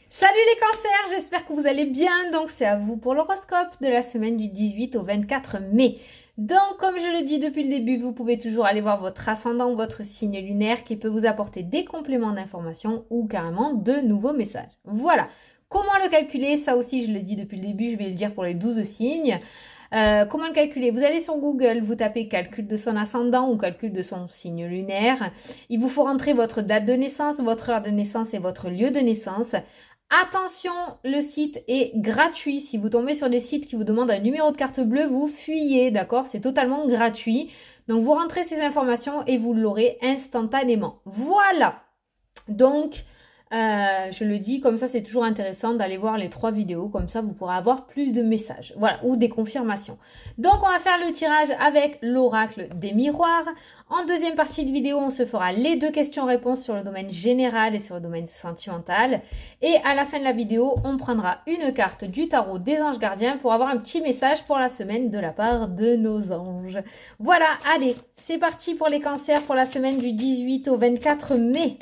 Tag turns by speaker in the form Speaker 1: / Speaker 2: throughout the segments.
Speaker 1: Salut les cancers, j'espère que vous allez bien. Donc c'est à vous pour l'horoscope de la semaine du 18 au 24 mai. Donc comme je le dis depuis le début, vous pouvez toujours aller voir votre ascendant ou votre signe lunaire qui peut vous apporter des compléments d'information ou carrément de nouveaux messages. Voilà. Comment le calculer? Ça aussi je le dis depuis le début, je vais le dire pour les 12 signes. Comment le calculer? Vous allez sur Google, vous tapez calcul de son ascendant ou calcul de son signe lunaire. Il vous faut rentrer votre date de naissance, votre heure de naissance et votre lieu de naissance. Attention, le site est gratuit. Si vous tombez sur des sites qui vous demandent un numéro de carte bleue, vous fuyez, d'accord? C'est totalement gratuit. Donc vous rentrez ces informations et vous l'aurez instantanément. Voilà. Donc, je le dis, comme ça c'est toujours intéressant d'aller voir les 3 vidéos, comme ça vous pourrez avoir plus de messages, voilà, ou des confirmations. Donc on va faire le tirage avec l'oracle des miroirs. En deuxième partie de vidéo, on se fera les 2 questions-réponses sur le domaine général et sur le domaine sentimental. Et à la fin de la vidéo, on prendra une carte du tarot des anges gardiens pour avoir un petit message pour la semaine de la part de nos anges. Voilà, allez, c'est parti pour les cancers pour la semaine du 18 au 24 mai.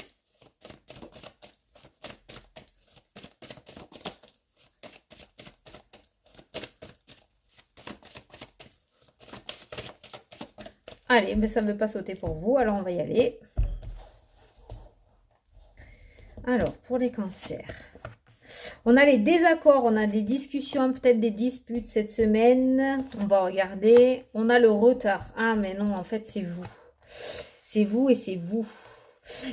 Speaker 1: Allez, mais ça ne veut pas sauter pour vous, alors on va y aller. Alors, pour les cancers, on a les désaccords, on a des discussions, peut-être des disputes cette semaine. On va regarder. On a le retard. Ah, mais non, en fait, c'est vous. C'est vous et c'est vous.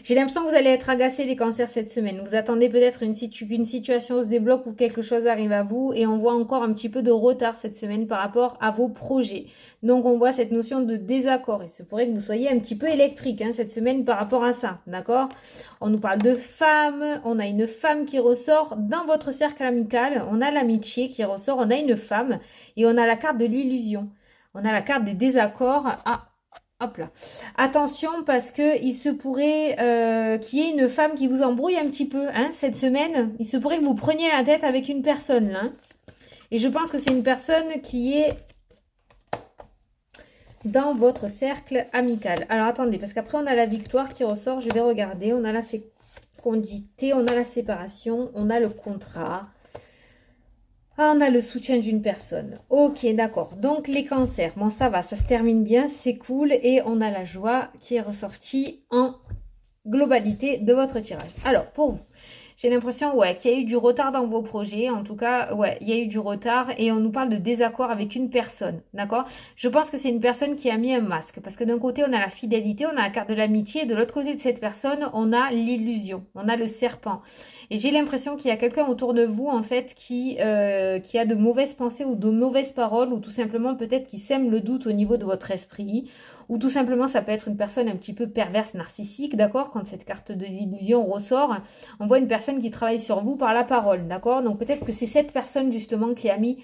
Speaker 1: J'ai l'impression que vous allez être agacés les cancers cette semaine. Vous attendez peut-être qu'une situation se débloque ou quelque chose arrive à vous et on voit encore un petit peu de retard cette semaine par rapport à vos projets. Donc on voit cette notion de désaccord. Il se pourrait que vous soyez un petit peu électrique cette semaine par rapport à ça, d'accord? On nous parle de femmes, on a une femme qui ressort dans votre cercle amical, on a l'amitié qui ressort, on a une femme et on a la carte de l'illusion. On a la carte des désaccords. Ah, hop là. Attention parce que il se pourrait qu'il y ait une femme qui vous embrouille un petit peu cette semaine. Il se pourrait que vous preniez la tête avec une personne là. Et je pense que c'est une personne qui est dans votre cercle amical. Alors attendez, parce qu'après on a la victoire qui ressort. Je vais regarder. On a la fécondité, on a la séparation, on a le contrat. Ah, on a le soutien d'une personne. Ok, d'accord. Donc, les cancers. Bon, ça va, ça se termine bien, c'est cool. Et on a la joie qui est ressortie en globalité de votre tirage. Alors, pour vous, j'ai l'impression qu'il y a eu du retard dans vos projets. En tout cas, il y a eu du retard et on nous parle de désaccord avec une personne, d'accord? Je pense que c'est une personne qui a mis un masque parce que d'un côté, on a la fidélité, on a la carte de l'amitié et de l'autre côté de cette personne, on a l'illusion, on a le serpent. Et j'ai l'impression qu'il y a quelqu'un autour de vous, en fait, qui a de mauvaises pensées ou de mauvaises paroles ou tout simplement peut-être qui sème le doute au niveau de votre esprit ou tout simplement ça peut être une personne un petit peu perverse, narcissique, d'accord? Quand cette carte de l'illusion ressort, on voit une personne qui travaille sur vous par la parole, d'accord? Donc peut-être que c'est cette personne justement qui a mis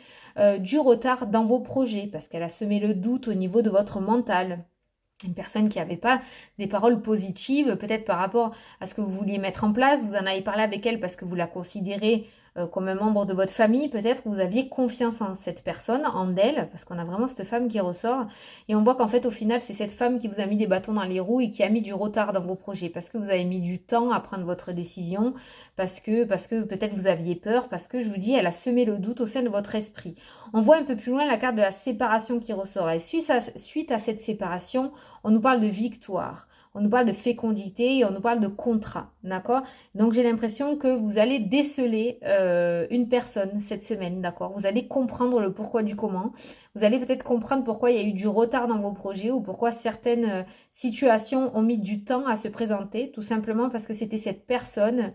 Speaker 1: du retard dans vos projets parce qu'elle a semé le doute au niveau de votre mental. Une personne qui n'avait pas des paroles positives, peut-être par rapport à ce que vous vouliez mettre en place. Vous en avez parlé avec elle parce que vous la considérez comme un membre de votre famille. Peut-être que vous aviez confiance en cette personne, en elle, parce qu'on a vraiment cette femme qui ressort. Et on voit qu'en fait, au final, c'est cette femme qui vous a mis des bâtons dans les roues et qui a mis du retard dans vos projets. Parce que vous avez mis du temps à prendre votre décision, parce que peut-être vous aviez peur, parce que je vous dis, elle a semé le doute au sein de votre esprit. On voit un peu plus loin la carte de la séparation qui ressort. Et suite à cette séparation, on nous parle de victoire, on nous parle de fécondité et on nous parle de contrat, d'accord? Donc j'ai l'impression que vous allez déceler une personne cette semaine, d'accord? Vous allez comprendre le pourquoi du comment. Vous allez peut-être comprendre pourquoi il y a eu du retard dans vos projets ou pourquoi certaines situations ont mis du temps à se présenter, tout simplement parce que c'était cette personne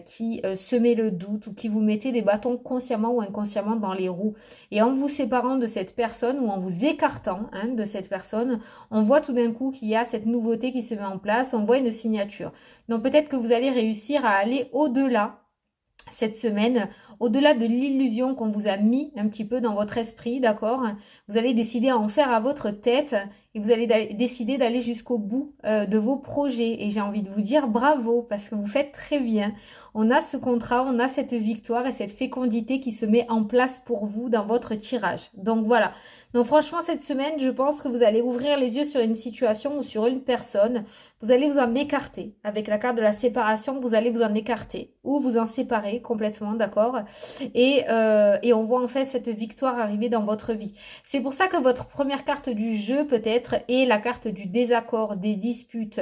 Speaker 1: qui semait le doute ou qui vous mettait des bâtons consciemment ou inconsciemment dans les roues. Et en vous séparant de cette personne ou en vous écartant de cette personne, on voit tout d'un coup qu'il y a cette nouveauté qui se met en place, on voit une signature. Donc peut-être que vous allez réussir à aller au-delà cette semaine, au-delà de l'illusion qu'on vous a mis un petit peu dans votre esprit, d'accord? Vous allez décider à en faire à votre tête et et vous allez décider d'aller jusqu'au bout de vos projets. Et j'ai envie de vous dire bravo parce que vous faites très bien. On a ce contrat, on a cette victoire et cette fécondité qui se met en place pour vous dans votre tirage. Donc voilà. Donc franchement, cette semaine, je pense que vous allez ouvrir les yeux sur une situation ou sur une personne. Vous allez vous en écarter. Avec la carte de la séparation, vous allez vous en écarter ou vous en séparer complètement, d'accord? Et on voit en fait cette victoire arriver dans votre vie. C'est pour ça que votre première carte du jeu peut-être est la carte du désaccord, des disputes.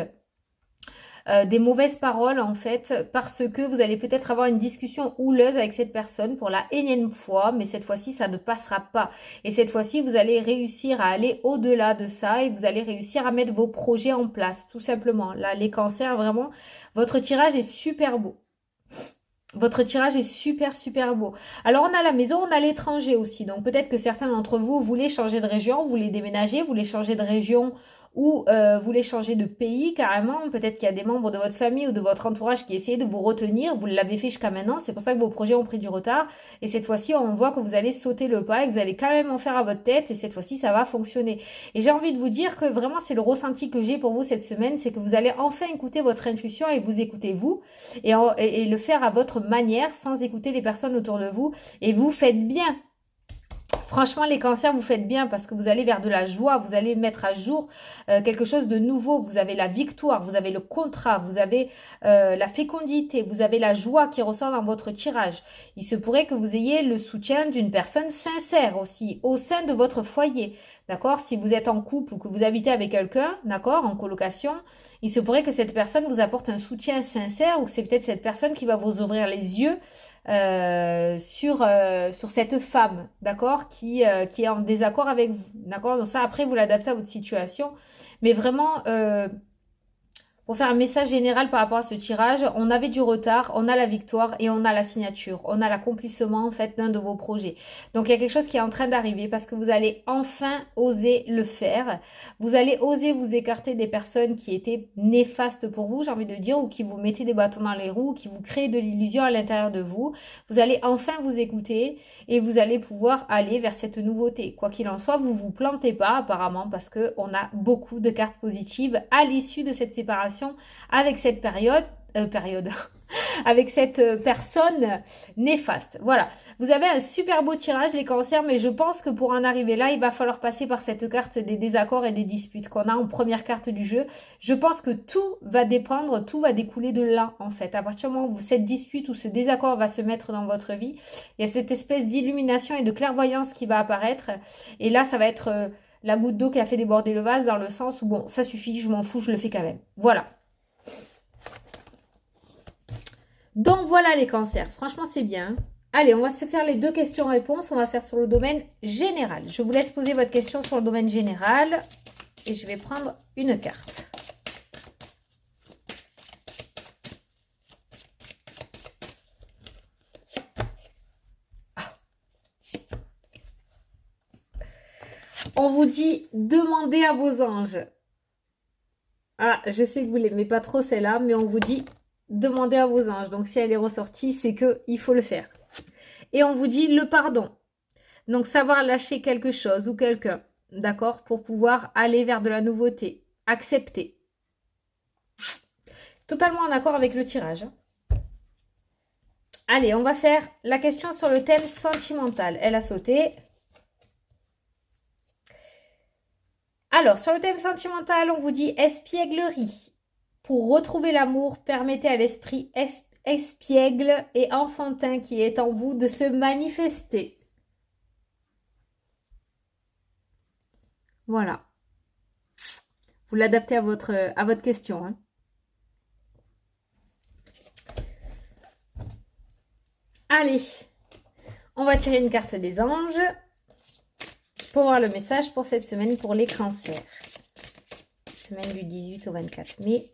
Speaker 1: Des mauvaises paroles en fait parce que vous allez peut-être avoir une discussion houleuse avec cette personne pour la énième fois, mais cette fois-ci ça ne passera pas et cette fois-ci vous allez réussir à aller au-delà de ça et vous allez réussir à mettre vos projets en place tout simplement. Là les cancers vraiment votre tirage est super beau. Votre tirage est super beau. Alors on a la maison, on a l'étranger aussi. Donc peut-être que certains d'entre vous voulaient changer de région, voulaient déménager, voulaient changer de région ou voulaient changer de pays carrément. Peut-être qu'il y a des membres de votre famille ou de votre entourage qui essayaient de vous retenir. Vous l'avez fait jusqu'à maintenant. C'est pour ça que vos projets ont pris du retard. Et cette fois-ci, on voit que vous allez sauter le pas et que vous allez quand même en faire à votre tête. Et cette fois-ci, ça va fonctionner. Et j'ai envie de vous dire que vraiment, c'est le ressenti que j'ai pour vous cette semaine. C'est que vous allez enfin écouter votre intuition et vous écoutez vous. Et le faire à votre manière sans écouter les personnes autour de vous. Et vous faites bien. Franchement, les cancers, vous faites bien parce que vous allez vers de la joie, vous allez mettre à jour quelque chose de nouveau. Vous avez la victoire, vous avez le contrat, vous avez la fécondité, vous avez la joie qui ressort dans votre tirage. Il se pourrait que vous ayez le soutien d'une personne sincère aussi au sein de votre foyer. D'accord? Si vous êtes en couple ou que vous habitez avec quelqu'un, d'accord, en colocation, il se pourrait que cette personne vous apporte un soutien sincère ou que c'est peut-être cette personne qui va vous ouvrir les yeux sur cette femme, d'accord, qui est en désaccord avec vous, d'accord. Donc ça, après, vous l'adaptez à votre situation. Mais vraiment, pour faire un message général par rapport à ce tirage, on avait du retard, on a la victoire et on a la signature. On a l'accomplissement en fait d'un de vos projets. Donc il y a quelque chose qui est en train d'arriver parce que vous allez enfin oser le faire. Vous allez oser vous écarter des personnes qui étaient néfastes pour vous, j'ai envie de dire, ou qui vous mettaient des bâtons dans les roues, ou qui vous créent de l'illusion à l'intérieur de vous. Vous allez enfin vous écouter et vous allez pouvoir aller vers cette nouveauté. Quoi qu'il en soit, vous vous plantez pas apparemment parce que on a beaucoup de cartes positives à l'issue de cette séparation avec cette avec cette personne néfaste. Voilà, vous avez un super beau tirage les cancers, mais je pense que pour en arriver là, il va falloir passer par cette carte des désaccords et des disputes qu'on a en première carte du jeu. Je pense que tout va dépendre, tout va découler de là en fait. À partir du moment où cette dispute ou ce désaccord va se mettre dans votre vie, il y a cette espèce d'illumination et de clairvoyance qui va apparaître et là ça va être la goutte d'eau qui a fait déborder le vase dans le sens où bon, ça suffit, je m'en fous, je le fais quand même. Voilà. Donc voilà les cancers, franchement c'est bien. Allez, on va se faire les 2 questions-réponses, on va faire sur le domaine général. Je vous laisse poser votre question sur le domaine général et je vais prendre une carte. On vous dit, demandez à vos anges. Ah, je sais que vous l'aimez pas trop celle-là, mais on vous dit, demandez à vos anges. Donc si elle est ressortie, c'est qu'il faut le faire. Et on vous dit le pardon. Donc savoir lâcher quelque chose ou quelqu'un, d'accord, pour pouvoir aller vers de la nouveauté. Accepter. Totalement en accord avec le tirage. Allez, on va faire la question sur le thème sentimental. Elle a sauté. Alors, sur le thème sentimental, on vous dit espièglerie. Pour retrouver l'amour, permettez à l'esprit espiègle et enfantin qui est en vous de se manifester. Voilà. Vous l'adaptez à votre question. Hein. Allez, on va tirer une carte des anges pour voir le message pour cette semaine pour les cancers. Semaine du 18 au 24 mai.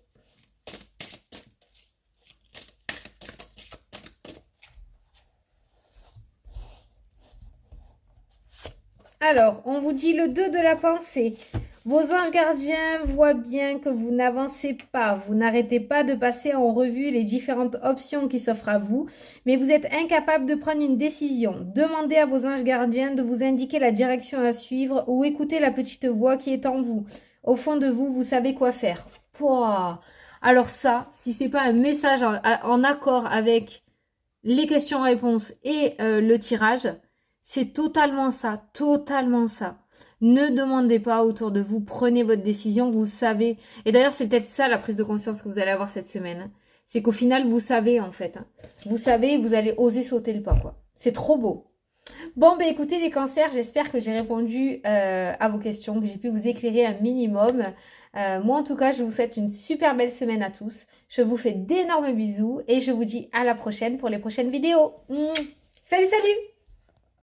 Speaker 1: Alors, on vous dit le 2 de la pensée. Vos anges gardiens voient bien que vous n'avancez pas, vous n'arrêtez pas de passer en revue les différentes options qui s'offrent à vous, mais vous êtes incapable de prendre une décision. Demandez à vos anges gardiens de vous indiquer la direction à suivre ou écoutez la petite voix qui est en vous. Au fond de vous, vous savez quoi faire. Pouah. Alors ça, si c'est pas un message en accord avec les questions-réponses et le tirage, c'est totalement ça, totalement ça. Ne demandez pas autour de vous, prenez votre décision, vous savez. Et d'ailleurs, c'est peut-être ça la prise de conscience que vous allez avoir cette semaine. C'est qu'au final, vous savez en fait. Vous savez, vous allez oser sauter le pas, quoi. C'est trop beau. Bon, ben écoutez les cancers, j'espère que j'ai répondu à vos questions, que j'ai pu vous éclairer un minimum. Moi, en tout cas, je vous souhaite une super belle semaine à tous. Je vous fais d'énormes bisous et je vous dis à la prochaine pour les prochaines vidéos. Salut, salut!